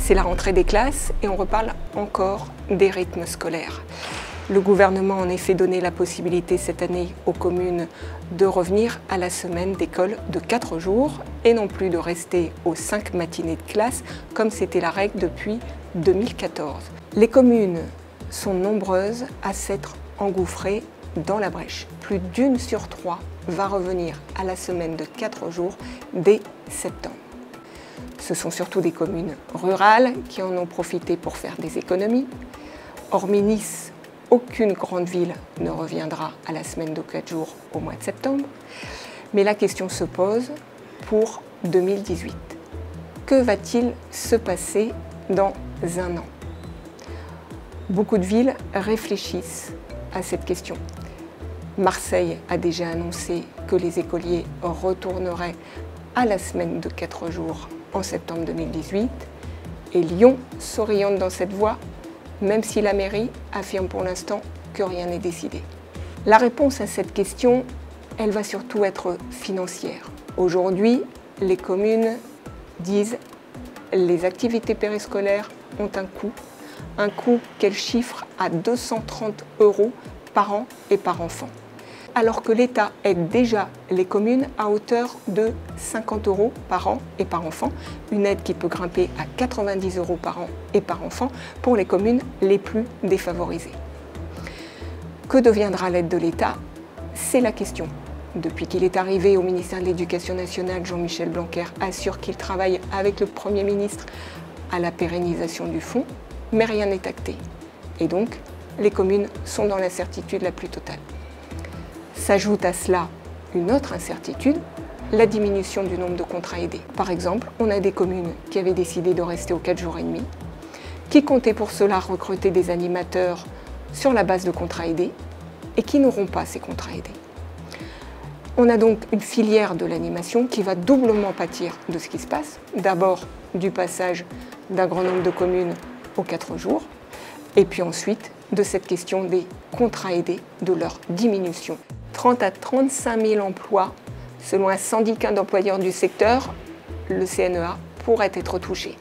C'est la rentrée des classes et on reparle encore des rythmes scolaires. Le gouvernement a en effet donné la possibilité cette année aux communes de revenir à la semaine d'école de 4 jours et non plus de rester aux 5 matinées de classe comme c'était la règle depuis 2014. Les communes sont nombreuses à s'être engouffrées dans la brèche. Plus d'1 sur 3 va revenir à la semaine de 4 jours dès septembre. Ce sont surtout des communes rurales qui en ont profité pour faire des économies. Hormis Nice, aucune grande ville ne reviendra à la semaine de 4 jours au mois de septembre. Mais la question se pose pour 2018. Que va-t-il se passer dans un an? Beaucoup de villes réfléchissent à cette question. Marseille a déjà annoncé que les écoliers retourneraient à la semaine de 4 jours en septembre 2018 et Lyon s'oriente dans cette voie, même si la mairie affirme pour l'instant que rien n'est décidé. La réponse à cette question, elle va surtout être financière. Aujourd'hui, les communes disent que les activités périscolaires ont un coût qu'elles chiffrent à 230 € par an et par enfant. Alors que l'État aide déjà les communes à hauteur de 50 € par an et par enfant, une aide qui peut grimper à 90 € par an et par enfant pour les communes les plus défavorisées. Que deviendra l'aide de l'État? C'est la question. Depuis qu'il est arrivé au ministère de l'Éducation nationale, Jean-Michel Blanquer assure qu'il travaille avec le Premier ministre à la pérennisation du fonds, mais rien n'est acté. Et donc, les communes sont dans l'incertitude la plus totale. S'ajoute à cela une autre incertitude, la diminution du nombre de contrats aidés. Par exemple, on a des communes qui avaient décidé de rester aux 4 jours et demi, qui comptaient pour cela recruter des animateurs sur la base de contrats aidés et qui n'auront pas ces contrats aidés. On a donc une filière de l'animation qui va doublement pâtir de ce qui se passe. D'abord du passage d'un grand nombre de communes aux 4 jours et puis ensuite de cette question des contrats aidés, de leur diminution. 30 à 35 000 emplois, selon un syndicat d'employeurs du secteur, le CNEA, pourrait être touché.